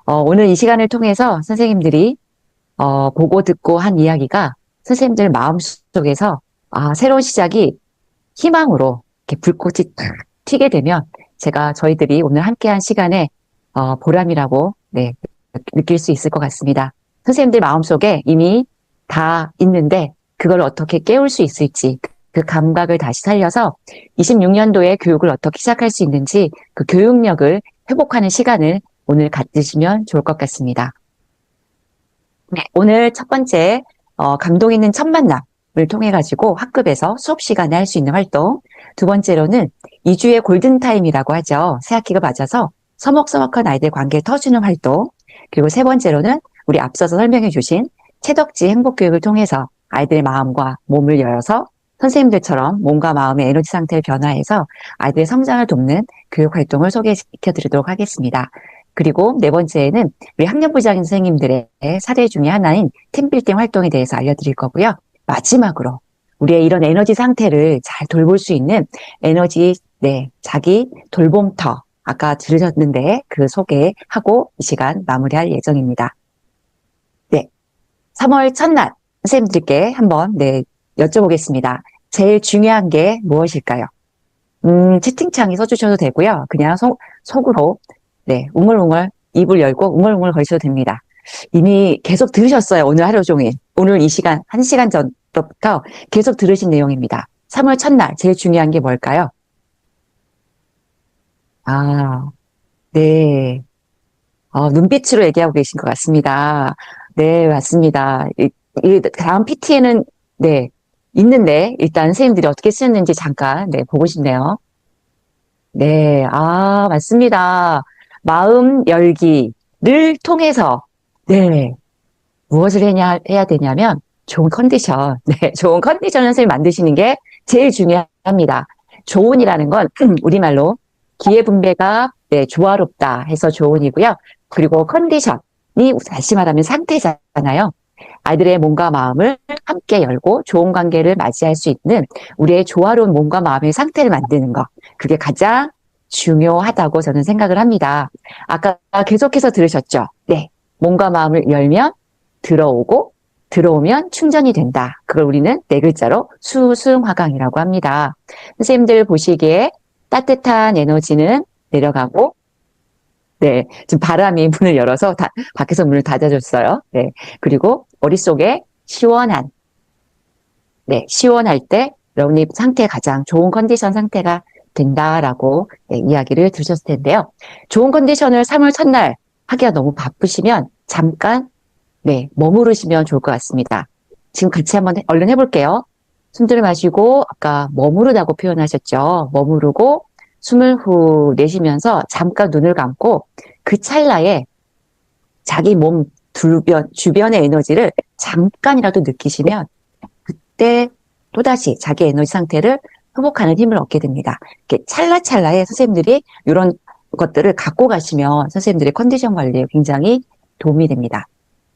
오늘 이 시간을 통해서 선생님들이 보고 듣고 한 이야기가 선생님들 마음속에서 새로운 시작이 희망으로 이렇게 불꽃이 탁 튀게 되면 제가 저희들이 오늘 함께한 시간에 보람이라고 네, 느낄 수 있을 것 같습니다. 선생님들 마음속에 이미 다 있는데 그걸 어떻게 깨울 수 있을지 그 감각을 다시 살려서 26년도에 교육을 어떻게 시작할 수 있는지 그 교육력을 회복하는 시간을 오늘 가지시면 좋을 것 같습니다. 네, 오늘 첫 번째 감동 있는 첫 만남을 통해 가지고 학급에서 수업 시간에 할 수 있는 활동. 두 번째로는 2주의 골든타임이라고 하죠. 새학기가 맞아서 서먹서먹한 아이들 관계를 터주는 활동. 그리고 세 번째로는 우리 앞서서 설명해 주신 채덕지 행복교육을 통해서 아이들의 마음과 몸을 열어서 선생님들처럼 몸과 마음의 에너지 상태를 변화해서 아이들의 성장을 돕는 교육 활동을 소개시켜 드리도록 하겠습니다. 그리고 네 번째에는 우리 학년부장님 선생님들의 사례 중에 하나인 팀빌딩 활동에 대해서 알려드릴 거고요. 마지막으로 우리의 이런 에너지 상태를 잘 돌볼 수 있는 에너지, 네, 자기 돌봄터 아까 들으셨는데 그 소개하고 이 시간 마무리할 예정입니다. 네, 3월 첫날 선생님들께 한번 네, 여쭤보겠습니다. 제일 중요한 게 무엇일까요? 채팅창에 써주셔도 되고요. 그냥 속으로 네, 웅얼웅얼 입을 열고 웅얼웅얼 거리셔도 됩니다. 이미 계속 들으셨어요. 오늘 하루 종일. 오늘 이 시간, 1시간 전부터 계속 들으신 내용입니다. 3월 첫날 제일 중요한 게 뭘까요? 아, 네. 눈빛으로 얘기하고 계신 것 같습니다. 네, 맞습니다. 이 다음 PT에는 네, 있는데 일단 선생님들이 어떻게 쓰였는지 잠깐 네, 보고 싶네요. 네, 맞습니다. 마음 열기를 통해서, 네, 무엇을 해야 되냐면, 좋은 컨디션, 네, 좋은 컨디션을 선생님 만드시는 게 제일 중요합니다. 좋은이라는 건, 우리말로, 기회분배가, 네, 조화롭다 해서 좋은이고요. 그리고 컨디션이 다시 말하면 상태잖아요. 아이들의 몸과 마음을 함께 열고 좋은 관계를 맞이할 수 있는 우리의 조화로운 몸과 마음의 상태를 만드는 것. 그게 가장 중요하다고 저는 생각을 합니다. 아까 계속해서 들으셨죠? 네. 몸과 마음을 열면 들어오고 들어오면 충전이 된다. 그걸 우리는 네 글자로 수승화강이라고 합니다. 선생님들 보시기에 따뜻한 에너지는 내려가고 네, 지금 바람이 문을 열어서 밖에서 문을 닫아줬어요. 네, 그리고 머릿속에 시원한, 네, 시원할 때 여러분이 상태 가장 좋은 컨디션 상태가 된다라고 네, 이야기를 들으셨을 텐데요. 좋은 컨디션을 3월 첫날 하기가 너무 바쁘시면 잠깐 네, 머무르시면 좋을 것 같습니다. 지금 같이 한번 얼른 해볼게요. 숨들을 마시고 아까 머무르다고 표현하셨죠. 머무르고 숨을 후 내쉬면서 잠깐 눈을 감고 그 찰나에 자기 몸 주변의 에너지를 잠깐이라도 느끼시면 그때 또다시 자기 에너지 상태를 회복하는 힘을 얻게 됩니다. 이렇게 찰나찰나에 선생님들이 이런 것들을 갖고 가시면 선생님들의 컨디션 관리에 굉장히 도움이 됩니다.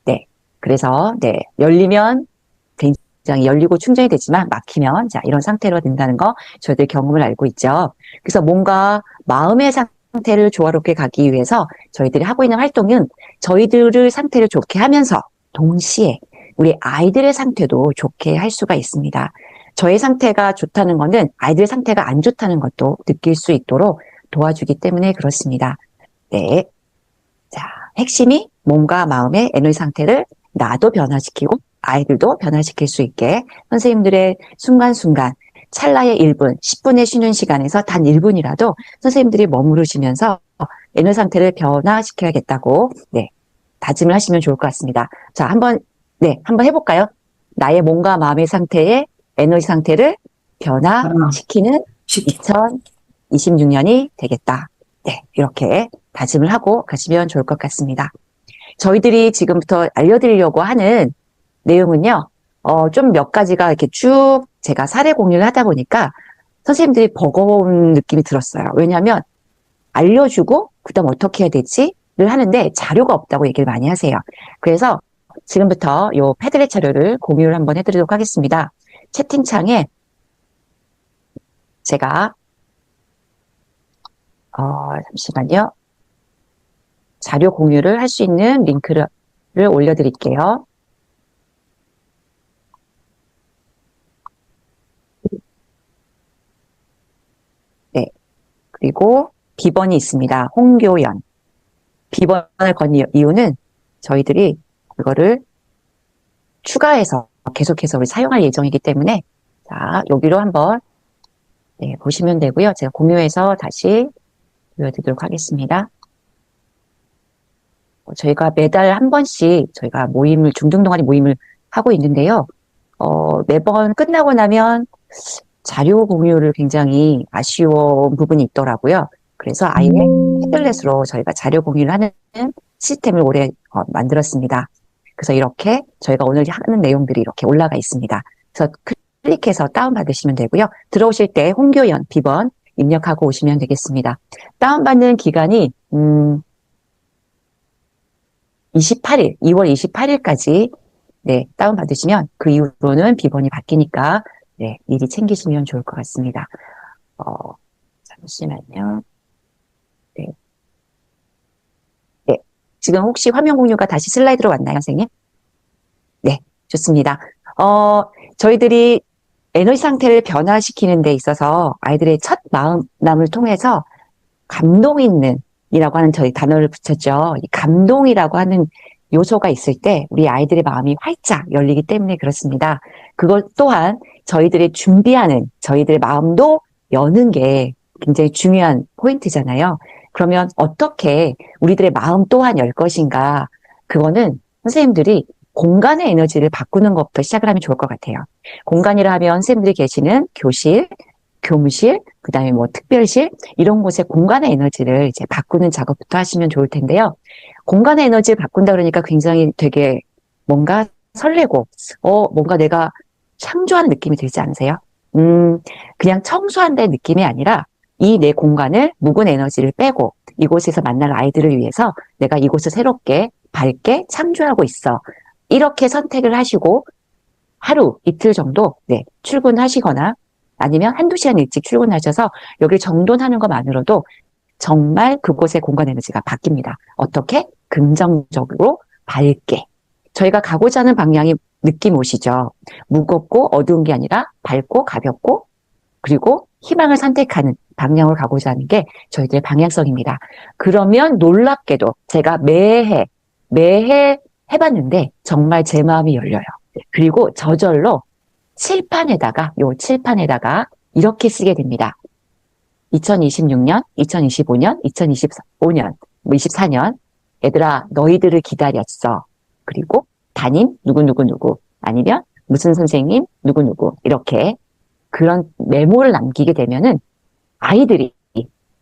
네. 그래서, 네. 열리면 굉장히 열리고 충전이 되지만 막히면, 자, 이런 상태로 된다는 거 저희들 경험을 알고 있죠. 그래서 몸과 마음의 상태를 조화롭게 가기 위해서 저희들이 하고 있는 활동은 저희들의 상태를 좋게 하면서 동시에 우리 아이들의 상태도 좋게 할 수가 있습니다. 저의 상태가 좋다는 것은 아이들 상태가 안 좋다는 것도 느낄 수 있도록 도와주기 때문에 그렇습니다. 네. 자, 핵심이 몸과 마음의 에너지 상태를 나도 변화시키고 아이들도 변화시킬 수 있게 선생님들의 순간순간 찰나의 1분, 10분의 쉬는 시간에서 단 1분이라도 선생님들이 머무르시면서 에너지 상태를 변화시켜야겠다고 네, 다짐을 하시면 좋을 것 같습니다. 자, 한번 해볼까요? 나의 몸과 마음의 상태의 에너지 상태를 아, 변화시키는 시키. 2026년이 되겠다. 네, 이렇게 다짐을 하고 가시면 좋을 것 같습니다. 저희들이 지금부터 알려드리려고 하는 내용은요, 좀 몇 가지가 이렇게 쭉 제가 사례 공유를 하다 보니까 선생님들이 버거운 느낌이 들었어요. 왜냐하면 알려주고, 그 다음 어떻게 해야 되지?를 하는데 자료가 없다고 얘기를 많이 하세요. 그래서 지금부터 요 패들렛 자료를 공유를 한번 해드리도록 하겠습니다. 채팅창에 제가, 잠시만요. 자료 공유를 할 수 있는 링크를 올려드릴게요. 네. 그리고 비번이 있습니다. 홍교연. 비번을 건 이유는 저희들이 그거를 추가해서 계속해서 우리 사용할 예정이기 때문에, 자, 여기로 한번, 네, 보시면 되고요. 제가 공유해서 다시 보여드리도록 하겠습니다. 저희가 매달 한 번씩 저희가 모임을, 중등 동아리 모임을 하고 있는데요. 매번 끝나고 나면 자료 공유를 굉장히 아쉬운 부분이 있더라고요. 그래서 아예 패들렛으로 저희가 자료 공유를 하는 시스템을 올해 만들었습니다. 그래서 이렇게 저희가 오늘 하는 내용들이 이렇게 올라가 있습니다. 그래서 클릭해서 다운받으시면 되고요. 들어오실 때 홍교연 비번 입력하고 오시면 되겠습니다. 다운받는 기간이 28일, 2월 28일까지 네, 다운받으시면 그 이후로는 비번이 바뀌니까 네, 미리 챙기시면 좋을 것 같습니다. 잠시만요. 네. 네. 지금 혹시 화면 공유가 다시 슬라이드로 왔나요, 선생님? 네, 좋습니다. 저희들이 에너지 상태를 변화시키는 데 있어서 아이들의 첫 마음남을 통해서 감동 있는 이라고 하는 저희 단어를 붙였죠. 이 감동이라고 하는 요소가 있을 때 우리 아이들의 마음이 활짝 열리기 때문에 그렇습니다. 그것 또한 저희들이 준비하는 저희들의 마음도 여는 게 굉장히 중요한 포인트잖아요. 그러면 어떻게 우리들의 마음 또한 열 것인가? 그거는 선생님들이 공간의 에너지를 바꾸는 것부터 시작을 하면 좋을 것 같아요. 공간이라 하면 선생님들이 계시는 교실, 교무실, 그 다음에 뭐 특별실, 이런 곳의 공간의 에너지를 이제 바꾸는 작업부터 하시면 좋을 텐데요. 공간의 에너지를 바꾼다 그러니까 굉장히 되게 뭔가 설레고, 뭔가 내가 창조하는 느낌이 들지 않으세요? 그냥 청소한다는 느낌이 아니라 이 내 공간을 묵은 에너지를 빼고 이곳에서 만날 아이들을 위해서 내가 이곳을 새롭게 밝게 창조하고 있어. 이렇게 선택을 하시고 하루, 이틀 정도, 네, 출근하시거나 아니면 한두 시간 일찍 출근하셔서 여기를 정돈하는 것만으로도 정말 그곳의 공간 에너지가 바뀝니다. 어떻게? 긍정적으로 밝게. 저희가 가고자 하는 방향이 느낌 오시죠? 무겁고 어두운 게 아니라 밝고 가볍고 그리고 희망을 선택하는 방향으로 가고자 하는 게 저희들의 방향성입니다. 그러면 놀랍게도 제가 매해 해봤는데 정말 제 마음이 열려요. 그리고 저절로 칠판에다가 이렇게 쓰게 됩니다. 2026년, 2025년, 2025년, 24년, 얘들아, 너희들을 기다렸어. 그리고 담임, 누구누구누구, 아니면 무슨 선생님, 누구누구, 이렇게 그런 메모를 남기게 되면은 아이들이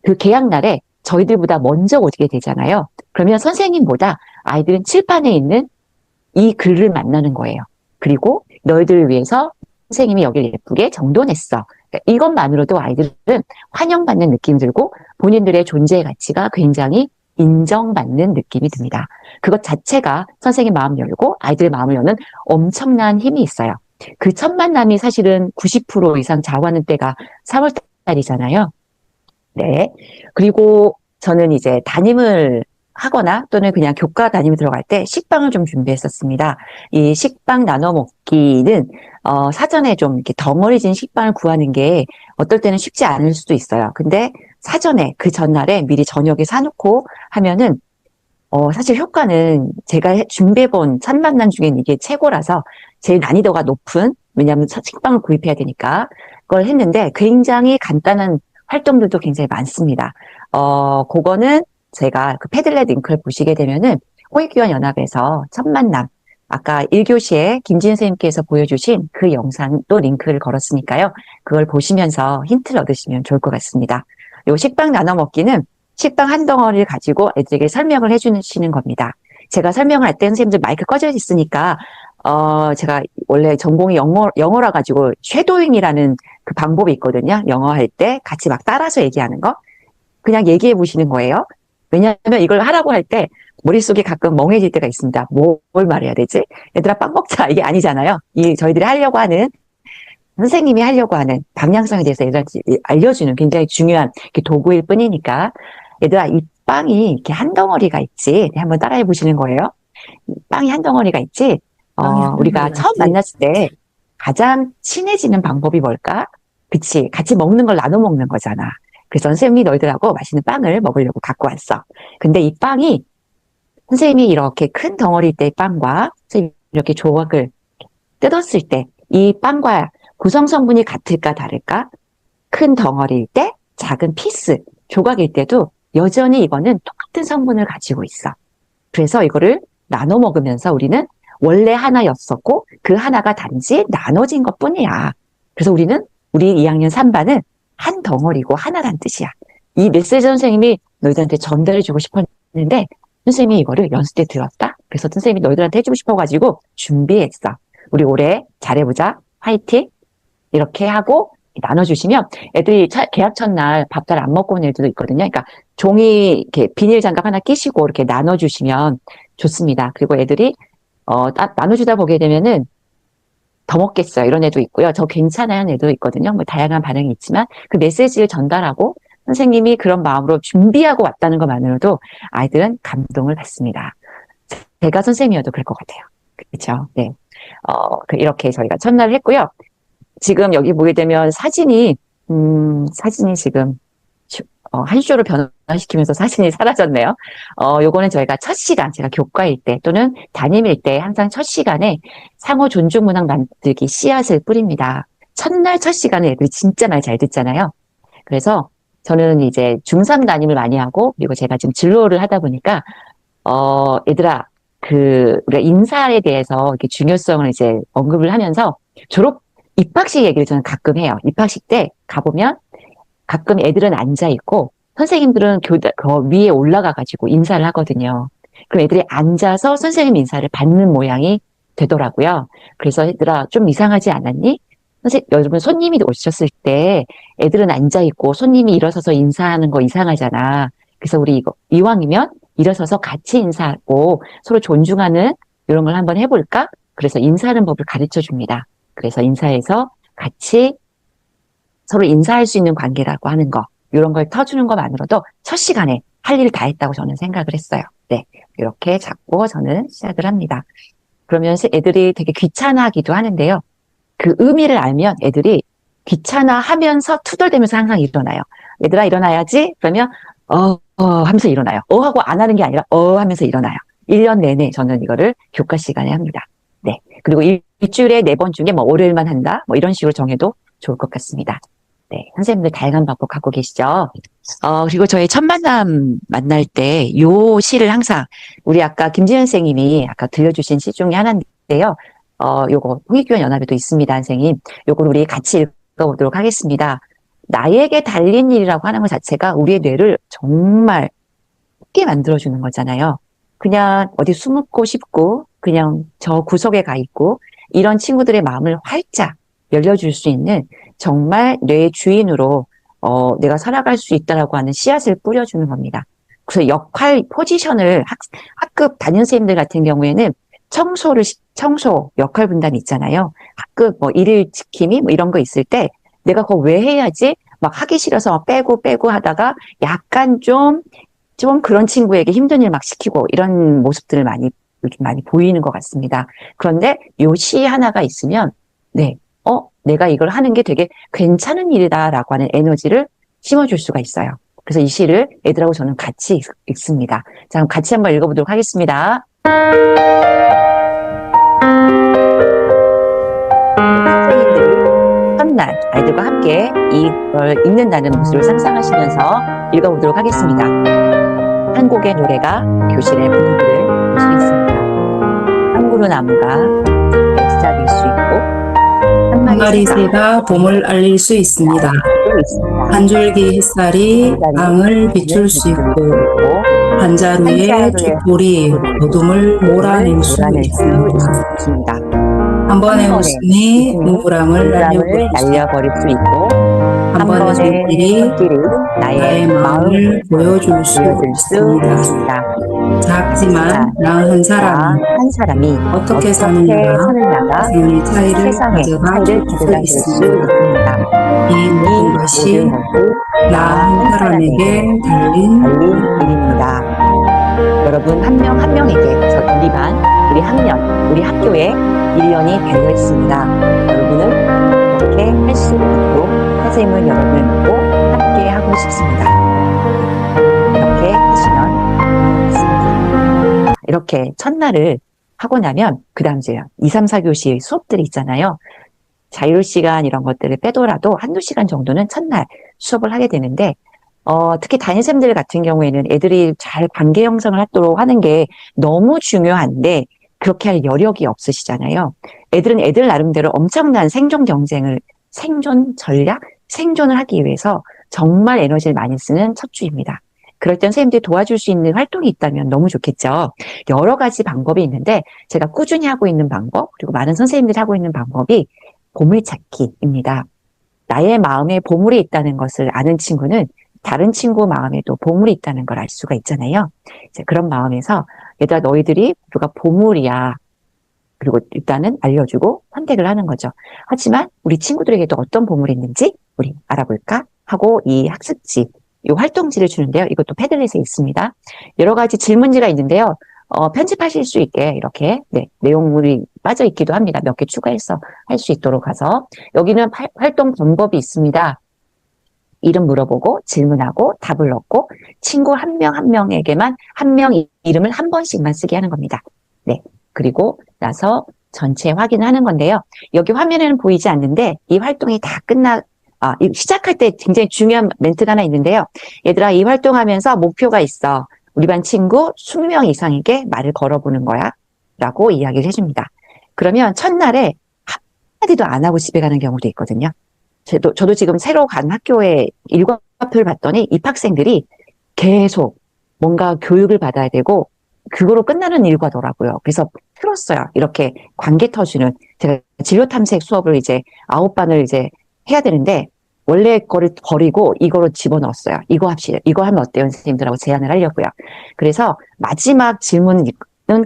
그 개학날에 저희들보다 먼저 오게 되잖아요. 그러면 선생님보다 아이들은 칠판에 있는 이 글을 만나는 거예요. 그리고 너희들을 위해서 선생님이 여기를 예쁘게 정돈했어. 그러니까 이것만으로도 아이들은 환영받는 느낌 들고 본인들의 존재의 가치가 굉장히 인정받는 느낌이 듭니다. 그것 자체가 선생님 마음 열고 아이들의 마음을 여는 엄청난 힘이 있어요. 그 첫 만남이 사실은 90% 이상 좌우하는 때가 3월 달이잖아요. 네. 그리고 저는 이제 담임을 하거나 또는 그냥 교과 담임이 들어갈 때 식빵을 좀 준비했었습니다. 이 식빵 나눠 먹기는 사전에 좀 이렇게 덩어리진 식빵을 구하는 게 어떨 때는 쉽지 않을 수도 있어요. 근데 사전에 그 전날에 미리 저녁에 사놓고 하면은 사실 효과는 제가 준비해본 첫 만남 중엔 이게 최고라서 제일 난이도가 높은, 왜냐하면 식빵을 구입해야 되니까 그걸 했는데 굉장히 간단한 활동들도 굉장히 많습니다. 그거는 제가 그 패들렛 링크를 보시게 되면은 호익교환연합에서 첫 만남, 아까 1교시에 김진 선생님께서 보여주신 그 영상도 링크를 걸었으니까요. 그걸 보시면서 힌트를 얻으시면 좋을 것 같습니다. 요 식빵 나눠 먹기는 식빵 한 덩어리를 가지고 애들에게 설명을 해주시는 겁니다. 제가 설명을 할 때 선생님들 마이크 꺼져 있으니까 제가 원래 전공이 영어라 가지고 쉐도잉이라는 그 방법이 있거든요. 영어 할 때 같이 막 따라서 얘기하는 거. 그냥 얘기해 보시는 거예요. 왜냐하면 이걸 하라고 할 때 머릿속에 가끔 멍해질 때가 있습니다. 뭘 말해야 되지? 얘들아 빵 먹자. 이게 아니잖아요. 저희들이 하려고 하는 선생님이 하려고 하는 방향성에 대해서 애들한테 알려주는 굉장히 중요한 도구일 뿐이니까 얘들아 빵이 이렇게 한 덩어리가 있지. 한번 따라해 보시는 거예요. 빵이 한 덩어리가 있지. 빵이 한 우리가 덩어리가 처음 있지. 만났을 때 가장 친해지는 방법이 뭘까? 그치. 같이 먹는 걸 나눠 먹는 거잖아. 그래서 선생님이 너희들하고 맛있는 빵을 먹으려고 갖고 왔어. 근데 이 빵이 선생님이 이렇게 큰 덩어리일 때 빵과 선생님이 이렇게 조각을 뜯었을 때 이 빵과 구성 성분이 같을까 다를까? 큰 덩어리일 때, 작은 피스, 조각일 때도 여전히 이거는 똑같은 성분을 가지고 있어. 그래서 이거를 나눠 먹으면서 우리는 원래 하나였었고 그 하나가 단지 나눠진 것 뿐이야. 그래서 우리 2학년 3반은 한 덩어리고 하나란 뜻이야. 이 메시지 선생님이 너희들한테 전달해 주고 싶었는데 선생님이 이거를 연습 때 들었다. 그래서 선생님이 너희들한테 해주고 싶어가지고 준비했어. 우리 올해 잘해보자. 화이팅! 이렇게 하고 나눠주시면 애들이 계약 첫날 밥 잘 안 먹고 온 애들도 있거든요. 그러니까 종이 이렇게 비닐 장갑 하나 끼시고 이렇게 나눠주시면 좋습니다. 그리고 애들이 나눠주다 보게 되면은 더 먹겠어요. 이런 애도 있고요. 저 괜찮아요 하는 애도 있거든요. 뭐 다양한 반응이 있지만 그 메시지를 전달하고 선생님이 그런 마음으로 준비하고 왔다는 것만으로도 아이들은 감동을 받습니다. 제가 선생님이어도 그럴 것 같아요. 그렇죠? 네. 이렇게 저희가 첫날 했고요. 지금 여기 보게 되면 사진이 지금, 한 쇼로 변화시키면서 사진이 사라졌네요. 요거는 저희가 첫 시간, 제가 교과일 때 또는 담임일 때 항상 첫 시간에 상호 존중 문학 만들기 씨앗을 뿌립니다. 첫날 첫 시간에 애들이 진짜 말 잘 듣잖아요. 그래서 저는 이제 중3 담임을 많이 하고, 그리고 제가 지금 진로를 하다 보니까, 얘들아, 우리가 인사에 대해서 이렇게 중요성을 이제 언급을 하면서 입학식 얘기를 저는 가끔 해요. 입학식 때 가보면 가끔 애들은 앉아있고 선생님들은 그 위에 올라가가지고 인사를 하거든요. 그럼 애들이 앉아서 선생님 인사를 받는 모양이 되더라고요. 그래서 얘들아, 좀 이상하지 않았니? 여러분 손님이 오셨을 때 애들은 앉아있고 손님이 일어서서 인사하는 거 이상하잖아. 그래서 우리 이왕이면 일어서서 같이 인사하고 서로 존중하는 이런 걸 한번 해볼까? 그래서 인사하는 법을 가르쳐 줍니다. 그래서 인사해서 같이 서로 인사할 수 있는 관계라고 하는 거, 이런 걸 터주는 것만으로도 첫 시간에 할 일 다 했다고 저는 생각을 했어요. 네. 이렇게 잡고 저는 시작을 합니다. 그러면 애들이 되게 귀찮아하기도 하는데요. 그 의미를 알면 애들이 귀찮아하면서 투덜대면서 항상 일어나요. 얘들아, 일어나야지? 그러면, 하면서 일어나요. 하고 안 하는 게 아니라, 하면서 일어나요. 1년 내내 저는 이거를 교과 시간에 합니다. 네. 그리고 일주일에 4번 중에 뭐 월요일만 한다? 뭐 이런 식으로 정해도 좋을 것 같습니다. 네. 선생님들 다양한 방법 갖고 계시죠? 그리고 저희 첫 만날 때 요 시를 항상 우리 아까 김지현 선생님이 아까 들려주신 시 중에 하나인데요. 요거 홍익교원 연합에도 있습니다, 선생님. 요걸 우리 같이 읽어보도록 하겠습니다. 나에게 달린 일이라고 하는 것 자체가 우리의 뇌를 정말 쉽게 만들어주는 거잖아요. 그냥 어디 숨고 싶고 그냥 저 구석에 가 있고 이런 친구들의 마음을 활짝 열려줄 수 있는 정말 뇌의 주인으로 내가 살아갈 수 있다라고 하는 씨앗을 뿌려주는 겁니다. 그래서 포지션을 학급 담임선생님들 같은 경우에는 청소 역할 분담이 있잖아요. 학급 뭐 일일 지킴이 뭐 이런 거 있을 때 내가 그거 왜 해야지? 막 하기 싫어서 빼고 하다가 약간 좀 그런 친구에게 힘든 일 막 시키고 이런 모습들을 요즘 많이 보이는 것 같습니다. 그런데 요 시 하나가 있으면, 네, 내가 이걸 하는 게 되게 괜찮은 일이다라고 하는 에너지를 심어줄 수가 있어요. 그래서 이 시를 애들하고 저는 같이 읽습니다. 자, 그럼 같이 한번 읽어보도록 하겠습니다. 학생들이 첫날 아이들과 함께 이걸 읽는다는 모습을 상상하시면서 읽어보도록 하겠습니다. 한 곡의 노래가 교실의 분위기를 볼 수 있습니다. 한 그루 나무가 시작일 수 있고 한 마리 새가 봄을 알릴 수 있습니다. 한 줄기 햇살이 방을 비출 수 있고 한 자루의 촛불이 어둠을 몰아낼 수 있습니다. 한 번의 웃음이 우울함을 날려버릴 수 있고 한 번의 손길이 나의 마음을 보여줄 수 있습니다. 작지만 나 한 사람이 한 사람이 어떻게 사느냐가 세상의 차이를 세상의 가져다 차이를 줄 수 가져다 줄 수 있습니다. 있습니다. 이 모든 것이 나 한 사람에게 달린 일입니다. 여러분 한 명 한 명에게 우리 반, 우리 학년, 우리 학교에 1년이 달려 있습니다. 여러분은 이렇게 할 수 있도록 선생님은 여러분을 믿고 함께 하고 싶습니다. 이렇게 하시면 좋겠습니다. 이렇게 첫날을 하고 나면 그 다음 이제 2, 3, 4교시 수업들이 있잖아요. 자율시간 이런 것들을 빼더라도 한두 시간 정도는 첫날 수업을 하게 되는데 특히 담임쌤들 같은 경우에는 애들이 잘 관계 형성을 하도록 하는 게 너무 중요한데 그렇게 할 여력이 없으시잖아요. 애들은 애들 나름대로 엄청난 생존 경쟁을, 생존 전략, 생존을 하기 위해서 정말 에너지를 많이 쓰는 첫 주입니다. 그럴 땐 선생님들이 도와줄 수 있는 활동이 있다면 너무 좋겠죠. 여러 가지 방법이 있는데 제가 꾸준히 하고 있는 방법, 그리고 많은 선생님들이 하고 있는 방법이 보물찾기입니다. 나의 마음에 보물이 있다는 것을 아는 친구는 다른 친구 마음에도 보물이 있다는 걸 알 수가 있잖아요. 이제 그런 마음에서 얘들아 너희들이 누가 보물이야. 그리고 일단은 알려주고 선택을 하는 거죠. 하지만 우리 친구들에게도 어떤 보물이 있는지 우리 알아볼까 하고 이 학습지, 이 활동지를 주는데요. 이것도 패들렛에 있습니다. 여러 가지 질문지가 있는데요. 편집하실 수 있게 이렇게 내용물이 빠져 있기도 합니다. 몇 개 추가해서 할 수 있도록 해서 여기는 활동 방법이 있습니다. 이름 물어보고 질문하고 답을 넣고 친구 한 명 한 명에게만 한 명 이름을 한 번씩만 쓰게 하는 겁니다. 네. 그리고 나서 전체 확인하는 건데요. 여기 화면에는 보이지 않는데 이 활동이 다 시작할 때 굉장히 중요한 멘트가 하나 있는데요. 얘들아, 이 활동하면서 목표가 있어. 우리 반 친구 20명 이상에게 말을 걸어보는 거야. 라고 이야기를 해줍니다. 그러면 첫날에 한마디도 안 하고 집에 가는 경우도 있거든요. 저도 지금 새로 간 학교에 일과표를 봤더니 입학생들이 계속 뭔가 교육을 받아야 되고 그거로 끝나는 일과더라고요. 그래서 틀었어요. 이렇게 관계 터주는 제가 진로 탐색 수업을 이제 9반을 이제 해야 되는데 원래 거를 버리고 이거로 집어넣었어요. 이거 합시다. 이거 하면 어때요? 선생님들하고 제안을 하려고요. 그래서 마지막 질문은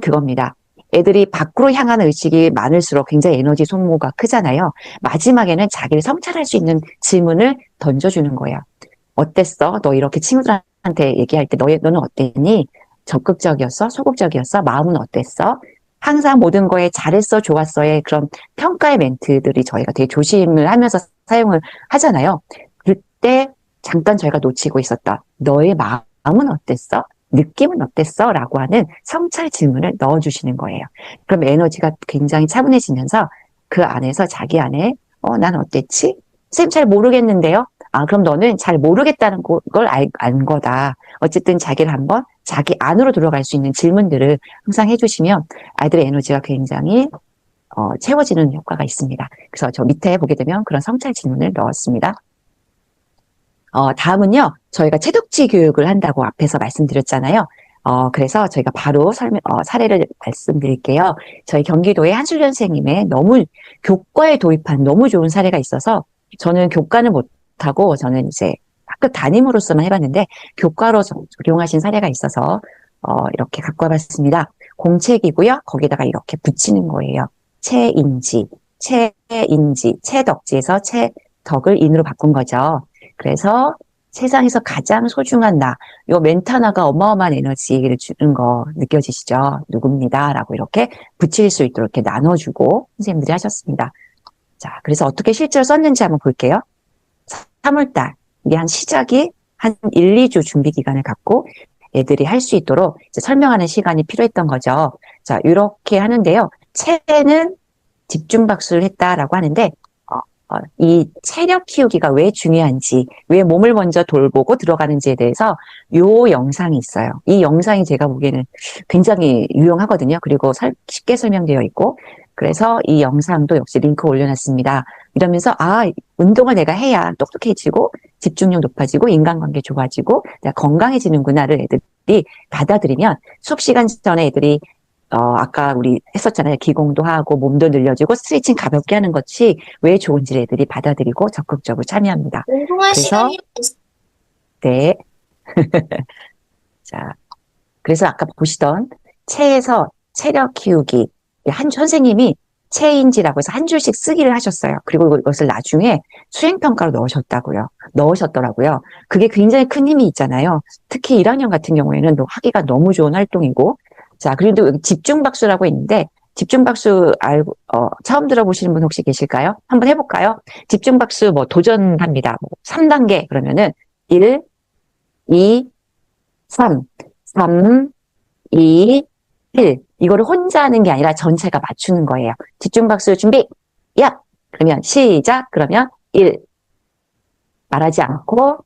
그겁니다. 애들이 밖으로 향하는 의식이 많을수록 굉장히 에너지 소모가 크잖아요. 마지막에는 자기를 성찰할 수 있는 질문을 던져주는 거예요. 어땠어? 너 이렇게 친구들한테 얘기할 때 너는 어땠니? 적극적이었어? 소극적이었어? 마음은 어땠어? 항상 모든 거에 잘했어, 좋았어의 그런 평가의 멘트들이 저희가 되게 조심을 하면서 사용을 하잖아요. 그때 잠깐 저희가 놓치고 있었다. 너의 마음은 어땠어? 느낌은 어땠어? 라고 하는 성찰 질문을 넣어주시는 거예요. 그럼 에너지가 굉장히 차분해지면서 그 안에서 자기 안에 난 어땠지? 쌤 잘 모르겠는데요? 그럼 너는 잘 모르겠다는 걸 안 거다. 어쨌든 자기를 한번 자기 안으로 들어갈 수 있는 질문들을 항상 해주시면 아이들의 에너지가 굉장히 채워지는 효과가 있습니다. 그래서 저 밑에 보게 되면 그런 성찰 질문을 넣었습니다. 다음은요, 저희가 채덕지 교육을 한다고 앞에서 말씀드렸잖아요. 그래서 저희가 바로 사례를 말씀드릴게요. 저희 경기도의 한술련 선생님의 너무 교과에 도입한 너무 좋은 사례가 있어서 저는 교과는 못하고 저는 이제 학교 담임으로서만 해봤는데 교과로 적용하신 사례가 있어서 이렇게 갖고 와봤습니다. 공책이고요. 거기다가 이렇게 붙이는 거예요. 체인지, 체덕지에서 체덕을 인으로 바꾼 거죠. 그래서 세상에서 가장 소중한 요 멘트 하나가 어마어마한 에너지를 주는 거 느껴지시죠? 누굽니다. 라고 이렇게 붙일 수 있도록 이렇게 나눠주고 선생님들이 하셨습니다. 자, 그래서 어떻게 실제로 썼는지 한번 볼게요. 3월달, 이게 시작이 한 1, 2주 준비 기간을 갖고 애들이 할 수 있도록 이제 설명하는 시간이 필요했던 거죠. 자, 이렇게 하는데요. 체는 집중 박수를 했다라고 하는데, 이 체력 키우기가 왜 중요한지, 왜 몸을 먼저 돌보고 들어가는지에 대해서 요 영상이 있어요. 이 영상이 제가 보기에는 굉장히 유용하거든요. 그리고 쉽게 설명되어 있고, 그래서 이 영상도 역시 링크 올려놨습니다. 이러면서, 운동을 내가 해야 똑똑해지고, 집중력 높아지고, 인간관계 좋아지고, 내가 건강해지는구나를 애들이 받아들이면, 수업 시간 전에 애들이 아까 우리 했었잖아요. 기공도 하고 몸도 늘려주고 스트레칭 가볍게 하는 것이 왜 좋은지 애들이 받아들이고 적극적으로 참여합니다. 운동할 그래서 시간이 네. 자, 그래서 아까 보시던 체에서 체력 키우기, 한 선생님이 체인지라고 해서 한 줄씩 쓰기를 하셨어요. 그리고 이것을 나중에 수행평가로 넣으셨더라고요. 그게 굉장히 큰 힘이 있잖아요. 특히 1학년 같은 경우에는 하기가 너무 좋은 활동이고, 자, 그리고 여기 집중박수라고 있는데, 집중박수 처음 들어보시는 분 혹시 계실까요? 한번 해볼까요? 집중박수 도전합니다. 3단계, 그러면은 1, 2, 3, 3, 2, 1. 이거를 혼자 하는 게 아니라 전체가 맞추는 거예요. 집중박수 준비, 야! 그러면 시작, 그러면 1. 말하지 않고,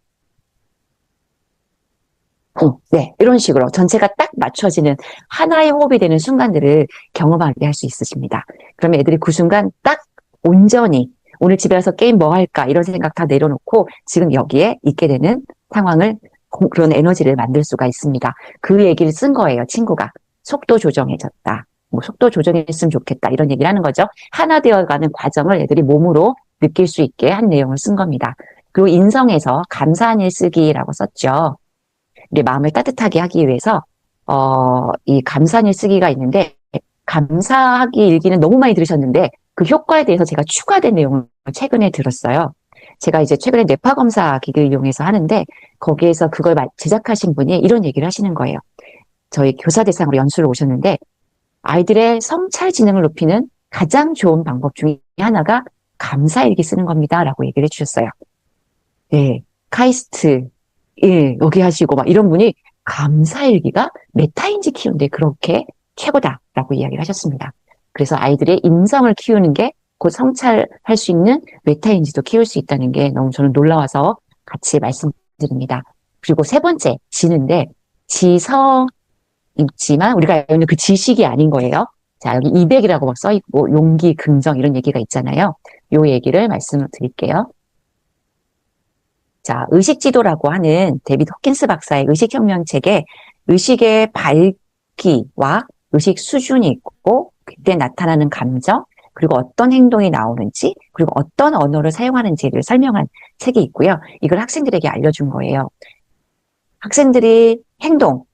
네. 이런 식으로 전체가 딱 맞춰지는 하나의 호흡이 되는 순간들을 경험하게 할 수 있으십니다. 그러면 애들이 그 순간 딱 온전히 오늘 집에 가서 게임 뭐 할까 이런 생각 다 내려놓고 지금 여기에 있게 되는 상황을 그런 에너지를 만들 수가 있습니다. 그 얘기를 쓴 거예요. 친구가. 속도 조정해졌다. 속도 조정했으면 좋겠다. 이런 얘기를 하는 거죠. 하나 되어가는 과정을 애들이 몸으로 느낄 수 있게 한 내용을 쓴 겁니다. 그리고 인성에서 감사한 일 쓰기라고 썼죠. 우리 마음을 따뜻하게 하기 위해서 이 감사한 일 쓰기가 있는데 감사하기 일기는 너무 많이 들으셨는데 그 효과에 대해서 제가 추가된 내용을 최근에 들었어요. 제가 이제 최근에 뇌파 검사 기기를 이용해서 하는데 거기에서 그걸 제작하신 분이 이런 얘기를 하시는 거예요. 저희 교사 대상으로 연수를 오셨는데 아이들의 성찰 지능을 높이는 가장 좋은 방법 중에 하나가 감사일기 쓰는 겁니다. 라고 얘기를 해주셨어요. 네, 카이스트 여기 하시고 막 이런 분이 감사일기가 메타인지 키우는데 그렇게 최고다라고 이야기를 하셨습니다. 그래서 아이들의 인성을 키우는 게 곧 성찰할 수 있는 메타인지도 키울 수 있다는 게 너무 저는 놀라워서 같이 말씀드립니다. 그리고 세 번째, 지는데 지성 있지만 우리가 알고 있는 그 지식이 아닌 거예요. 자, 여기 200이라고 막 써있고 용기, 긍정 이런 얘기가 있잖아요. 요 얘기를 말씀을 드릴게요. 자, 의식지도라고 하는 데비드 호킨스 박사의 의식혁명 책에 의식의 밝기와 의식 수준이 있고 그때 나타나는 감정 그리고 어떤 행동이 나오는지 그리고 어떤 언어를 사용하는지를 설명한 책이 있고요. 이걸 학생들에게 알려준 거예요. 학생들이 행동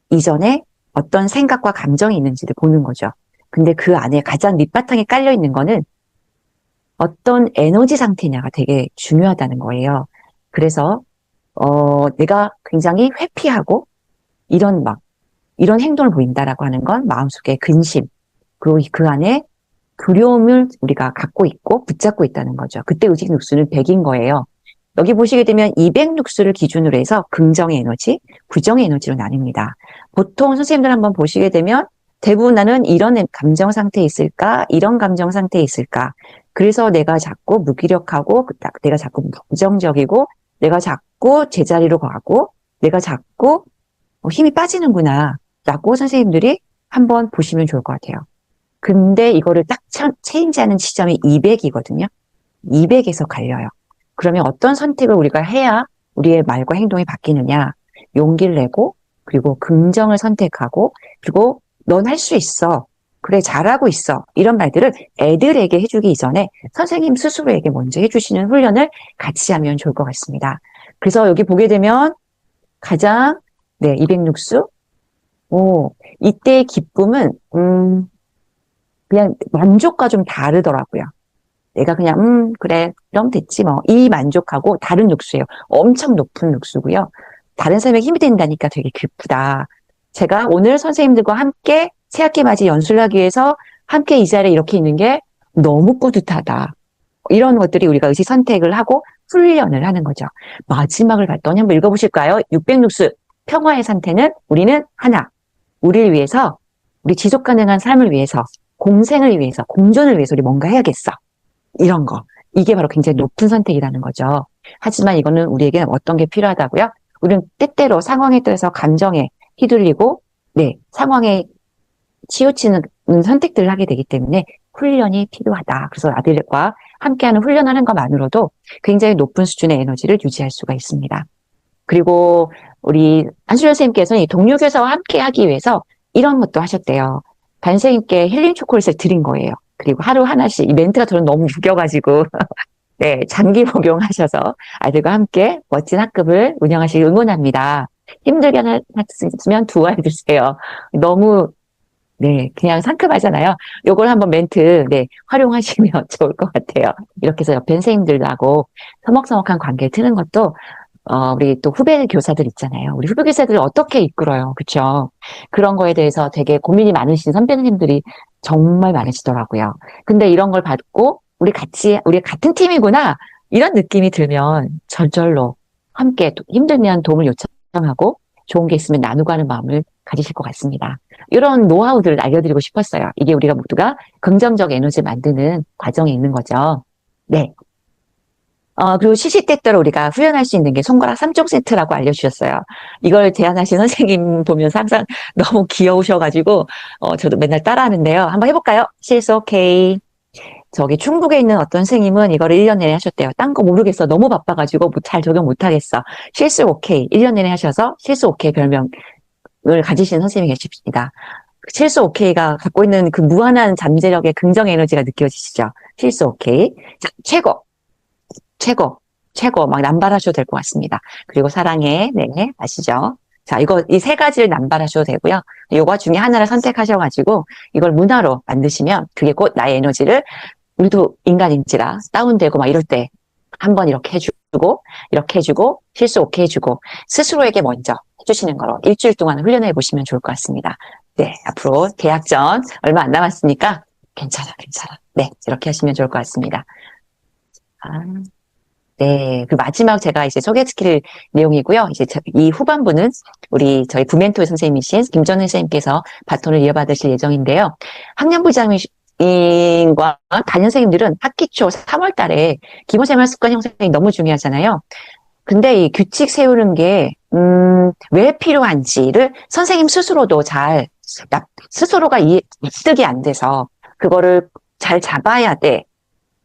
이전에 어떤 생각과 감정이 있는지를 보는 거죠. 근데 그 안에 가장 밑바탕에 깔려 있는 거는 어떤 에너지 상태냐가 되게 중요하다는 거예요. 그래서 내가 굉장히 회피하고 이런 행동을 보인다라고 하는 건 마음속에 근심 그리고 그 안에 두려움을 우리가 갖고 있고 붙잡고 있다는 거죠. 그때 의식 육수는 100인 거예요. 여기 보시게 되면 200 육수를 기준으로 해서 긍정의 에너지, 부정의 에너지로 나뉩니다. 보통 선생님들 한번 보시게 되면 대부분 나는 이런 감정 상태에 있을까? 이런 감정 상태에 있을까? 그래서 내가 자꾸 무기력하고 내가 자꾸 부정적이고 내가 자꾸 제자리로 가고 내가 자꾸 힘이 빠지는구나 라고 선생님들이 한번 보시면 좋을 것 같아요. 근데 이거를 딱 체인지하는 지점이 200이거든요. 200에서 갈려요. 그러면 어떤 선택을 우리가 해야 우리의 말과 행동이 바뀌느냐. 용기를 내고 그리고 긍정을 선택하고 그리고 넌 할 수 있어. 그래 잘하고 있어. 이런 말들을 애들에게 해주기 이전에 선생님 스스로에게 먼저 해주시는 훈련을 같이 하면 좋을 것 같습니다. 그래서 여기 보게 되면 가장 206수 이때의 기쁨은 그냥 만족과 좀 다르더라고요. 내가 그냥 그래 그럼 됐지 뭐 이 만족하고 다른 육수예요. 엄청 높은 육수고요. 다른 사람에게 힘이 된다니까 되게 기쁘다. 제가 오늘 선생님들과 함께 새학기 맞이 연수를 하기 위해서 함께 이 자리에 이렇게 있는 게 너무 뿌듯하다. 이런 것들이 우리가 의식 선택을 하고 훈련을 하는 거죠. 마지막을 봤더니 한번 읽어보실까요? 606수 평화의 상태는 우리는 하나. 우리를 위해서 우리 지속 가능한 삶을 위해서 공생을 위해서 공존을 위해서 우리 뭔가 해야겠어. 이런 거. 이게 바로 굉장히 높은 선택이라는 거죠. 하지만 이거는 우리에게는 어떤 게 필요하다고요? 우리는 때때로 상황에 따라서 감정에 휘둘리고 상황에 치우치는 선택들을 하게 되기 때문에 훈련이 필요하다. 그래서 아들과 함께하는 훈련하는 것만으로도 굉장히 높은 수준의 에너지를 유지할 수가 있습니다. 그리고 우리 안수련 선생님께서는 이 동료 교사와 함께 하기 위해서 이런 것도 하셨대요. 반생님께 힐링 초콜릿을 드린 거예요. 그리고 하루 하나씩 이 멘트가 저는 너무 웃겨가지고 장기 복용하셔서 아이들과 함께 멋진 학급을 운영하시길 응원합니다. 힘들게 할 수 있으면 두 알 드세요. 너무 네, 그냥 상큼하잖아요. 요걸 한번 멘트, 네, 활용하시면 좋을 것 같아요. 이렇게 해서 옆에 선생님들하고 서먹서먹한 관계를 트는 것도, 우리 또 후배 교사들 있잖아요. 우리 후배 교사들을 어떻게 이끌어요. 그쵸? 그런 거에 대해서 되게 고민이 많으신 선배님들이 정말 많으시더라고요. 근데 이런 걸 받고, 우리 같은 팀이구나. 이런 느낌이 들면 절절로 함께 힘들면 도움을 요청하고 좋은 게 있으면 나누고 하는 마음을 가지실 것 같습니다. 이런 노하우들을 알려드리고 싶었어요. 이게 우리가 모두가 긍정적 에너지를 만드는 과정이 있는 거죠. 네. 그리고 시시때때로 우리가 훈련할 수 있는 게 손가락 3종 세트라고 알려주셨어요. 이걸 제안하신 선생님 보면서 항상 너무 귀여우셔가지고, 저도 맨날 따라하는데요. 한번 해볼까요? 실수 오케이. 저기 충북에 있는 어떤 선생님은 이거를 1년 내내 하셨대요. 딴 거 모르겠어. 너무 바빠가지고 잘 적용 못하겠어. 실수 오케이. 1년 내내 하셔서 실수 오케이 별명을 가지신 선생님이 계십니다. 실수 오케이가 갖고 있는 그 무한한 잠재력의 긍정 에너지가 느껴지시죠? 실수 오케이. 자, 최고 막 남발하셔도 될 것 같습니다. 그리고 사랑해, 네, 아시죠? 자, 이 세 가지를 남발하셔도 되고요. 요거 중에 하나를 선택하셔가지고 이걸 문화로 만드시면 그게 곧 나의 에너지를 우리도 인간인지라 다운되고 막 이럴 때 한번 이렇게 해주고 실수 오케이 해주고 스스로에게 먼저 해주시는 거로 일주일 동안 훈련해 보시면 좋을 것 같습니다. 네, 앞으로 계약전 얼마 안 남았으니까 괜찮아. 네, 이렇게 하시면 좋을 것 같습니다. 아, 네, 그 마지막 제가 이제 소개시킬 내용이고요. 이제 이 후반부는 저희 부멘토 선생님이신 김전은 선생님께서 바톤을 이어받으실 예정인데요. 학년부장님과 담임 선생님들은 학기 초 3월 달에 기본생활 습관 형성이 너무 중요하잖아요. 근데 이 규칙 세우는 게, 왜 필요한지를 선생님 스스로도 스스로가 납득이 안 돼서 그거를 잘 잡아야 돼.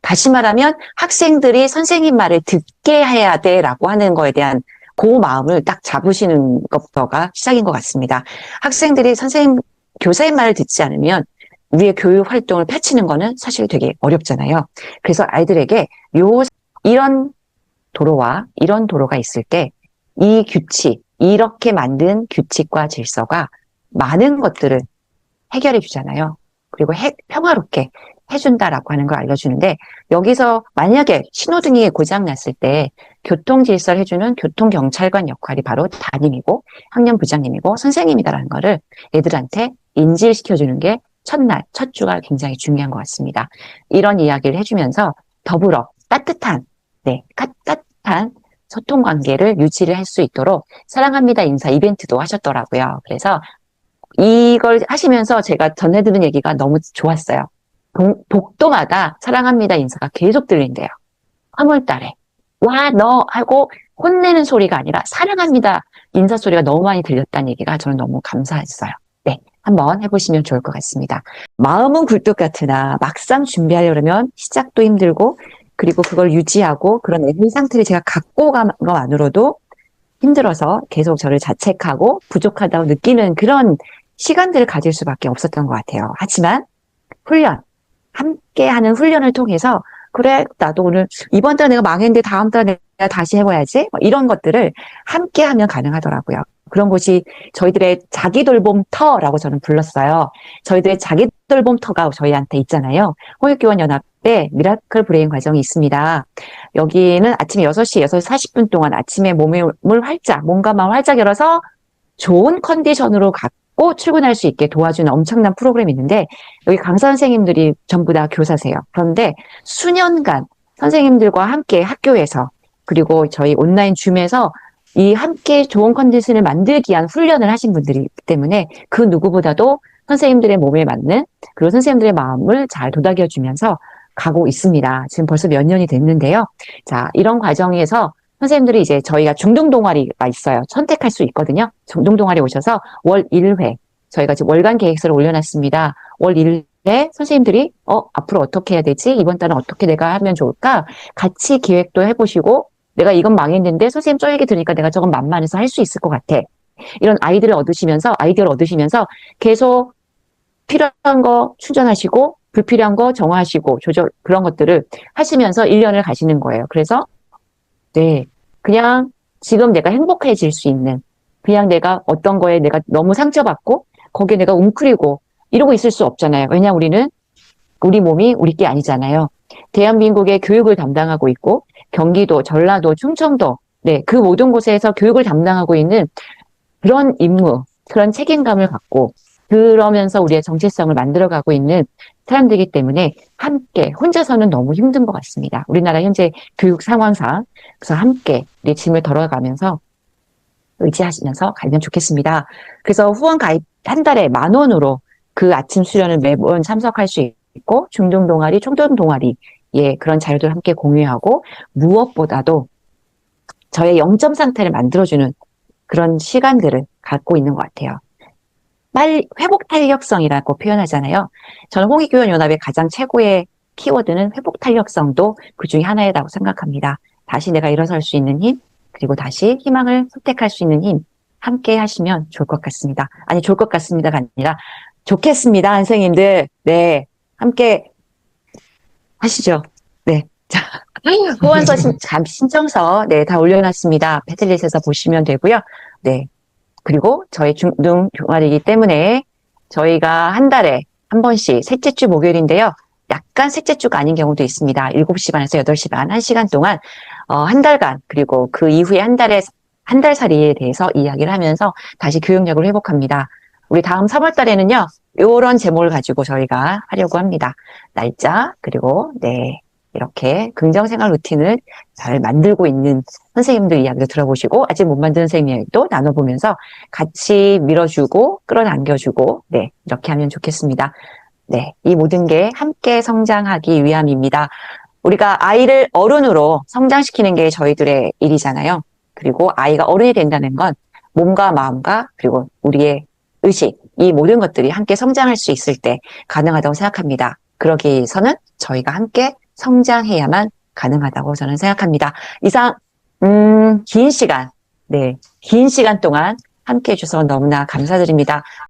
다시 말하면 학생들이 선생님 말을 듣게 해야 돼라고 하는 거에 대한 그 마음을 딱 잡으시는 것부터가 시작인 것 같습니다. 학생들이 교사의 말을 듣지 않으면 우리의 교육 활동을 펼치는 거는 사실 되게 어렵잖아요. 그래서 아이들에게 이런 이런 도로가 있을 때 이 이렇게 만든 규칙과 질서가 많은 것들을 해결해 주잖아요. 그리고 평화롭게 해준다라고 하는 걸 알려주는데 여기서 만약에 신호등이 고장 났을 때 교통 질서를 해주는 교통경찰관 역할이 바로 담임이고 학년부장님이고 선생님이다라는 거를 애들한테 인지를 시켜주는 게 첫 주가 굉장히 중요한 것 같습니다. 이런 이야기를 해주면서 더불어 따뜻한 소통 관계를 유지를 할 수 있도록 사랑합니다 인사 이벤트도 하셨더라고요. 그래서 이걸 하시면서 제가 전해드린 얘기가 너무 좋았어요. 복도마다 사랑합니다 인사가 계속 들린대요. 3월 달에. 와, 너 하고 혼내는 소리가 아니라 사랑합니다 인사 소리가 너무 많이 들렸다는 얘기가 저는 너무 감사했어요. 네, 한번 해보시면 좋을 것 같습니다. 마음은 굴뚝 같으나 막상 준비하려면 시작도 힘들고 그리고 그걸 유지하고 그런 에너지 상태를 제가 갖고 간 것만으로도 힘들어서 계속 저를 자책하고 부족하다고 느끼는 그런 시간들을 가질 수밖에 없었던 것 같아요. 하지만 함께하는 훈련을 통해서 그래 나도 오늘 이번 달에 내가 망했는데 다음 달에 내가 다시 해봐야지 이런 것들을 함께하면 가능하더라고요. 그런 곳이 저희들의 자기돌봄터라고 저는 불렀어요. 저희들의 자기돌봄터가 저희한테 있잖아요. 홍익교원연합에 미라클 브레인 과정이 있습니다. 여기는 아침 6시 40분 동안 아침에 몸과 마음을 활짝 열어서 좋은 컨디션으로 갖고 출근할 수 있게 도와주는 엄청난 프로그램이 있는데 여기 강사 선생님들이 전부 다 교사세요. 그런데 수년간 선생님들과 함께 학교에서 그리고 저희 온라인 줌에서 이 함께 좋은 컨디션을 만들기 위한 훈련을 하신 분들이기 때문에 그 누구보다도 선생님들의 몸에 맞는 그리고 선생님들의 마음을 잘 도닥여주면서 가고 있습니다. 지금 벌써 몇 년이 됐는데요. 자, 이런 과정에서 선생님들이 이제 저희가 중등 동아리가 있어요. 선택할 수 있거든요. 중등 동아리 오셔서 월 1회 저희가 지금 월간 계획서를 올려놨습니다. 월 1회 선생님들이 앞으로 어떻게 해야 되지? 이번 달은 어떻게 내가 하면 좋을까? 같이 기획도 해보시고 내가 이건 망했는데 선생님 저 얘기 들으니까 내가 저건 만만해서 할 수 있을 것 같아. 이런 아이디어를 얻으시면서 계속 필요한 거 충전하시고 불필요한 거 정화하시고 그런 것들을 하시면서 1년을 가시는 거예요. 그래서 네, 그냥 지금 내가 행복해질 수 있는 그냥 내가 어떤 거에 내가 너무 상처받고 거기에 내가 웅크리고 이러고 있을 수 없잖아요. 왜냐 우리는 우리 몸이 우리 게 아니잖아요. 대한민국의 교육을 담당하고 있고 경기도, 전라도, 충청도 네, 그 모든 곳에서 교육을 담당하고 있는 그런 임무, 그런 책임감을 갖고 그러면서 우리의 정체성을 만들어가고 있는 사람들이기 때문에 함께 혼자서는 너무 힘든 것 같습니다. 우리나라 현재 교육 상황상 그래서 함께 우리 짐을 덜어가면서 의지하시면서 가면 좋겠습니다. 그래서 후원 가입 한 달에 10,000원으로 그 아침 수련을 매번 참석할 수 있고 중등 동아리, 초등 동아리 예, 그런 자료들 함께 공유하고 무엇보다도 저의 영점 상태를 만들어주는 그런 시간들을 갖고 있는 것 같아요. 빨리 회복 탄력성이라고 표현하잖아요. 저는 홍익교원연합의 가장 최고의 키워드는 회복 탄력성도 그 중에 하나이라고 생각합니다. 다시 내가 일어설 수 있는 힘, 그리고 다시 희망을 선택할 수 있는 힘, 함께 하시면 좋을 것 같습니다. 아니, 좋을 것 같습니다가 아니라 좋겠습니다, 선생님들. 네, 함께 하시죠. 네. 자, 후원서 신청서, 네, 다 올려놨습니다. 패틀릿에서 보시면 되고요. 네. 그리고 저희 중등 동아리이기 때문에 저희가 한 달에 한 번씩 셋째 주 목요일인데요. 약간 셋째 주가 아닌 경우도 있습니다. 7시 반에서 8시 반, 1시간 동안, 한 달간, 그리고 그 이후에 한 달 살이에 대해서 이야기를 하면서 다시 교육력을 회복합니다. 우리 다음 3월 달에는요, 요런 제목을 가지고 저희가 하려고 합니다. 날짜, 그리고, 네, 이렇게 긍정생활 루틴을 잘 만들고 있는 선생님들 이야기도 들어보시고, 아직 못 만든 선생님 이야기도 나눠보면서 같이 밀어주고, 끌어당겨주고, 네, 이렇게 하면 좋겠습니다. 네, 이 모든 게 함께 성장하기 위함입니다. 우리가 아이를 어른으로 성장시키는 게 저희들의 일이잖아요. 그리고 아이가 어른이 된다는 건 몸과 마음과 그리고 우리의 의식, 이 모든 것들이 함께 성장할 수 있을 때 가능하다고 생각합니다. 그러기 위해서는 저희가 함께 성장해야만 가능하다고 저는 생각합니다. 이상, 긴 시간 동안 함께 해주셔서 너무나 감사드립니다.